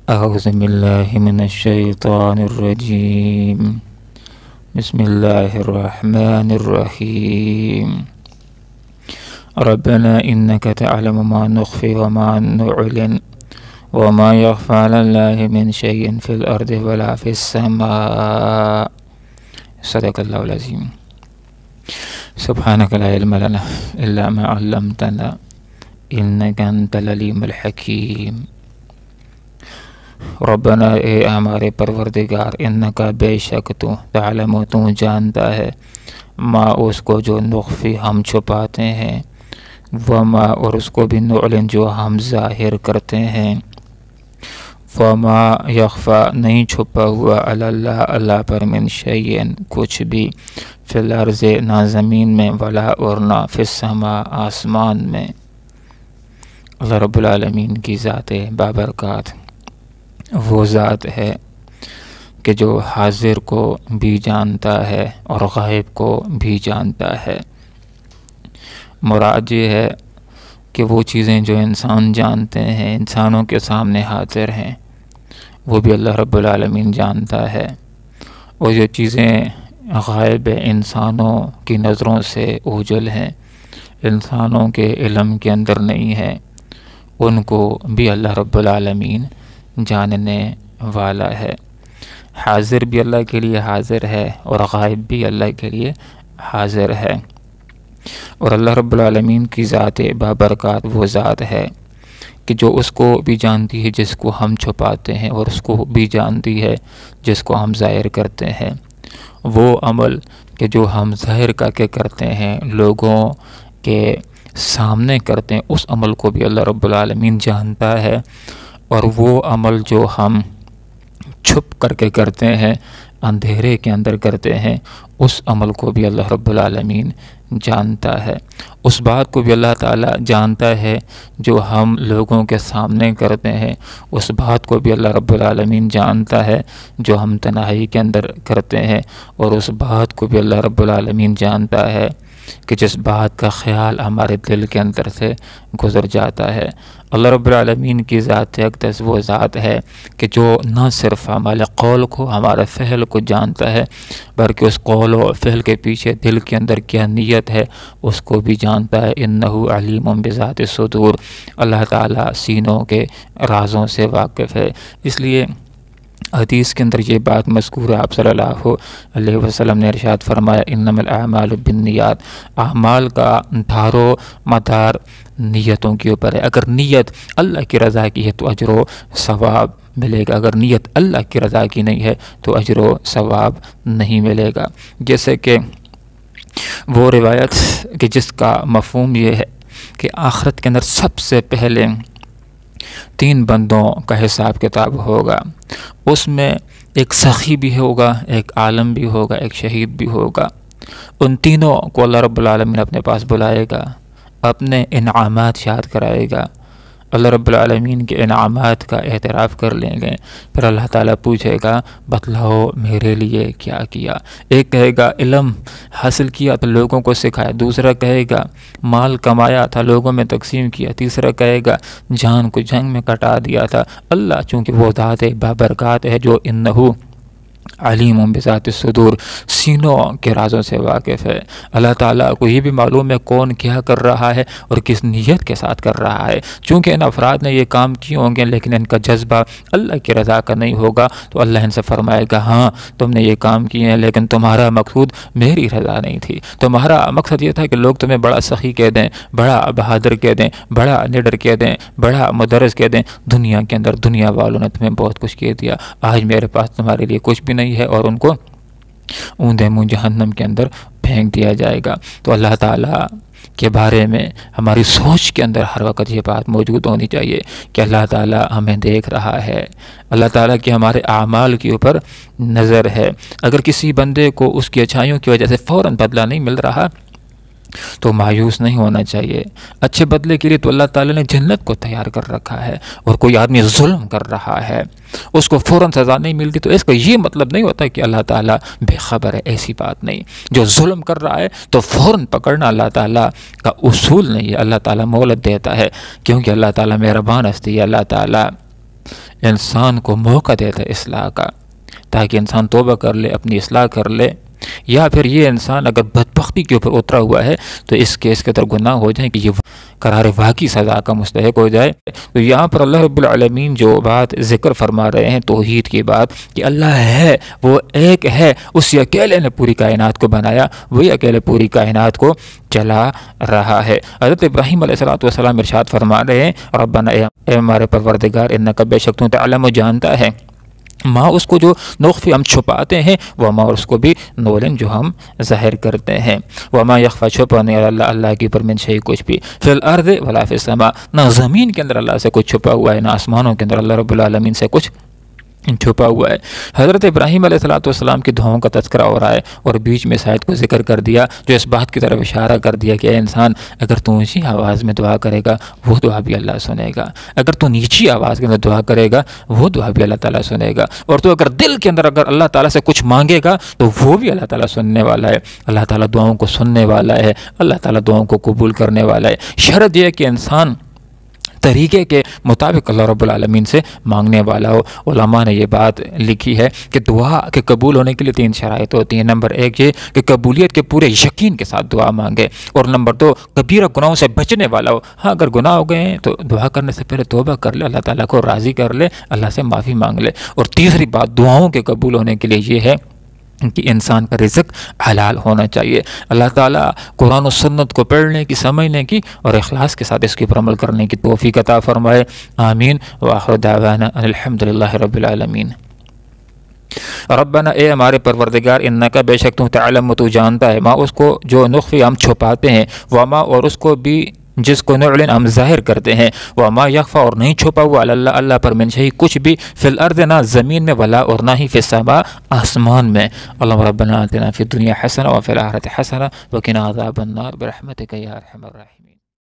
أعوذ بالله من الشيطان الرجيم. بسم الله الرحمن الرحيم. ربنا إنك تعلم ما نخفي وما نعلن وما يخفى على الله من شيء في الأرض ولا في السماء. صدق الله العظيم. سبحانك لا علم لنا إلا ما علمتنا إنك أنت العليم الحكيم. ربنا اے ہمارے پروردگار، انکا بے شک تو تعلم تو جانتا ہے، ما اس کو جو نخفی ہم چھپاتے ہیں، وما اور اس کو بھی نعلن جو ہم ظاہر کرتے ہیں، وما یخفا نہیں چھپا ہوا علی اللہ اللہ پر من شیئن کچھ بھی، فی الارض نہ زمین میں، ولا اور نہ فی السماء آسمان میں۔ اللہ رب العالمین کی ذات بابرکات وہ ذات ہے کہ جو حاضر کو بھی جانتا ہے اور غائب کو بھی جانتا ہے۔ مراد یہ ہے کہ وہ چیزیں جو انسان جانتے ہیں، انسانوں کے سامنے حاضر ہیں، وہ بھی اللہ رب العالمین جانتا ہے، اور جو چیزیں غائب انسانوں کی نظروں سے اوجھل ہیں، انسانوں کے علم کے اندر نہیں ہے، ان کو بھی اللہ رب العالمین جاننے والا ہے۔ حاضر بھی اللہ کے لیے حاضر ہے اور غائب بھی اللہ کے لیے حاضر ہے، اور اللہ رب العالمین کی ذات بابرکات وہ ذات ہے کہ جو اس کو بھی جانتی ہے جس کو ہم چھپاتے ہیں، اور اس کو بھی جانتی ہے جس کو ہم ظاہر کرتے ہیں۔ وہ عمل کہ جو ہم ظاہر کر کے کرتے ہیں، لوگوں کے سامنے کرتے ہیں، اس عمل کو بھی اللہ رب العالمین جانتا ہے، اور وہ عمل جو ہم چھپ کر کے کرتے ہیں، اندھیرے کے اندر کرتے ہیں، اس عمل کو بھی اللہ رب العالمین جانتا ہے۔ اس بات کو بھی اللہ تعالیٰ جانتا ہے جو ہم لوگوں کے سامنے کرتے ہیں، اس بات کو بھی اللہ رب العالمین جانتا ہے جو ہم تنہائی کے اندر کرتے ہیں، اور اس بات کو بھی اللہ رب العالمین جانتا ہے کہ جس بات کا خیال ہمارے دل کے اندر سے گزر جاتا ہے۔ اللہ رب العالمین کی ذات اقدس وہ ذات ہے کہ جو نہ صرف ہمارے قول کو، ہمارے فعل کو جانتا ہے، بلکہ اس قول و فعل کے پیچھے دل کے اندر کیا نیت ہے اس کو بھی جانتا ہے۔ انہ علیم بذات الصدور، اللہ تعالیٰ سینوں کے رازوں سے واقف ہے۔ اس لیے حدیث کے اندر یہ بات مذکور ہے، آپ صلی اللہ علیہ وسلم نے ارشاد فرمایا انما الاعمال بالنیات، اعمال کا دار و مدار نیتوں کے اوپر ہے۔ اگر نیت اللہ کی رضا کی ہے تو اجر و ثواب ملے گا، اگر نیت اللہ کی رضا کی نہیں ہے تو اجر و ثواب نہیں ملے گا۔ جیسے کہ وہ روایت کہ جس کا مفہوم یہ ہے کہ آخرت کے اندر سب سے پہلے 3 بندوں کا حساب کتاب ہوگا، اس میں ایک سخی بھی ہوگا، ایک عالم بھی ہوگا، ایک شہید بھی ہوگا۔ ان تینوں کو اللہ رب العالمین اپنے پاس بلائے گا، اپنے انعامات یاد کرائے گا، اللہ رب العالمین کے انعامات کا اعتراف کر لیں گے۔ پھر اللہ تعالیٰ پوچھے گا بتلاؤ میرے لیے کیا کیا۔ ایک کہے گا علم حاصل کیا تو لوگوں کو سکھایا، دوسرا کہے گا مال کمایا تھا لوگوں میں تقسیم کیا، تیسرا کہے گا جان کو جنگ میں کٹا دیا تھا۔ اللہ چونکہ وہ ذات بابرکات ہے جو انہ علیم بذات الصدور، سینوں کے رازوں سے واقف ہے۔ اللہ تعالیٰ کو یہ بھی معلوم ہے کون کیا کر رہا ہے اور کس نیت کے ساتھ کر رہا ہے۔ چونکہ ان افراد نے یہ کام کیے ہوں گے لیکن ان کا جذبہ اللہ کی رضا کا نہیں ہوگا، تو اللہ ان سے فرمائے گا ہاں تم نے یہ کام کیے ہیں لیکن تمہارا مقصود میری رضا نہیں تھی، تمہارا مقصد یہ تھا کہ لوگ تمہیں بڑا سخی کہہ دیں، بڑا بہادر کہہ دیں، بڑا لیڈر کہہ دیں، بڑا مدرس کہہ دیں۔ دنیا کے اندر دنیا والوں نے تمہیں بہت کچھ کہہ دیا، آج میرے پاس تمہارے لیے کچھ بھی نہیں ہے، اور ان کو اوندے منہ جہنم کے اندر پھینک دیا جائے گا۔ تو اللہ تعالیٰ کے بارے میں ہماری سوچ کے اندر ہر وقت یہ بات موجود ہونی چاہیے کہ اللہ تعالیٰ ہمیں دیکھ رہا ہے، اللہ تعالیٰ کی ہمارے اعمال کے اوپر نظر ہے۔ اگر کسی بندے کو اس کی اچھائیوں کی وجہ سے فوراً بدلہ نہیں مل رہا تو مایوس نہیں ہونا چاہیے۔ اچھے بدلے کے لیے تو اللہ تعالیٰ نے جنت کو تیار کر رکھا ہے، اور کوئی آدمی ظلم کر رہا ہے اس کو فوراً سزا نہیں ملتی تو اس کا یہ مطلب نہیں ہوتا کہ اللہ تعالیٰ بے خبر ہے، ایسی بات نہیں۔ جو ظلم کر رہا ہے تو فوراً پکڑنا اللہ تعالیٰ کا اصول نہیں ہے، اللہ تعالیٰ مہلت دیتا ہے کیونکہ اللہ تعالیٰ مہربان ہستی ہے۔ اللہ تعالیٰ انسان کو موقع دیتا ہے اصلاح کا، تاکہ انسان توبہ کر لے، اپنی اصلاح کر لے، یا پھر یہ انسان اگر بدبختی کے اوپر اترا ہوا ہے تو اس کیس کے طرف گناہ ہو جائیں کہ یہ قرار واقعی سزا کا مستحق ہو جائے۔ تو یہاں پر اللہ رب العالمین جو بات ذکر فرما رہے ہیں توحید کی بات، کہ اللہ ہے، وہ ایک ہے، اسی اکیلے نے پوری کائنات کو بنایا، وہی اکیلے پوری کائنات کو چلا رہا ہے۔ حضرت ابراہیم علیہ السلام ارشاد فرما رہے ہیں ربنا، اے ہمارے پروردگار، انک بے شک تو تعلم، جانتا ہے، ماں اس کو جو نخفی ہم چھپاتے ہیں، وما اور اس کو بھی نولن جو ہم ظاہر کرتے ہیں، وما یخفی چھپانے اللہ، اللہ کی پر من شیء کچھ بھی، فی الارض ولا فی السماء، نہ زمین کے اندر اللہ سے کچھ چھپا ہوا ہے، نہ آسمانوں کے اندر اللہ رب العالمین سے کچھ چھپا ہوا ہے۔ حضرت ابراہیم علیہ السلام کی دعاؤں کا تذکرہ ہو رہا ہے، اور بیچ میں شاید کو ذکر کر دیا جو اس بات کی طرف اشارہ کر دیا کہ اے انسان، اگر تو اونچی آواز میں دعا کرے گا وہ دعا بھی اللہ سنے گا، اگر تو نیچی آواز کے اندر دعا کرے گا وہ دعا بھی اللہ تعالیٰ سنے گا، اور تو اگر دل کے اندر اگر اللہ تعالیٰ سے کچھ مانگے گا تو وہ بھی اللہ تعالیٰ سننے والا ہے۔ اللہ تعالیٰ دعاؤں کو سننے والا ہے، اللہ تعالیٰ دعاؤں کو قبول کرنے والا ہے، شرط یہ ہے کہ انسان طریقے کے مطابق اللہ رب العالمین سے مانگنے والا ہو۔ علماء نے یہ بات لکھی ہے کہ دعا کے قبول ہونے کے لیے 3 شرائط ہوتی ہیں۔ نمبر 1 یہ کہ قبولیت کے پورے یقین کے ساتھ دعا مانگے، اور نمبر 2 کبیرہ گناہوں سے بچنے والا ہو۔ ہاں اگر گناہ ہو گئے ہیں تو دعا کرنے سے پہلے توبہ کر لے، اللہ تعالیٰ کو راضی کر لے، اللہ سے معافی مانگ لے۔ اور تیسری بات دعاؤں کے قبول ہونے کے لیے یہ ہے کہ انسان کا رزق حلال ہونا چاہیے۔ اللہ تعالیٰ قرآن و سنت کو پڑھنے کی، سمجھنے کی اور اخلاص کے ساتھ اس کے پر عمل کرنے کی توفیق عطا فرمائے، آمین۔ وآخر دعوانا الحمد للہ رب العالمین۔ ربنا، اے ہمارے پروردگار، انکا بے شک تو تعلم، تو جانتا ہے، ما اس کو جو نخفی ہم چھپاتے ہیں، وما اور اس کو بھی جس کو نعلن ہم ظاہر کرتے ہیں، وما یخفی اور نہیں چھپا ہوا اللہ، اللہ پر من شیء کچھ بھی، فی الارض نہ زمین میں، ولا اور نہ ہی فی السماء آسمان میں۔ اللہم ربنا آتنا فی الدنیا حسنہ وفی الآخرۃ حسنہ وقنا عذاب النار برحمتک یا ارحم الراحمین۔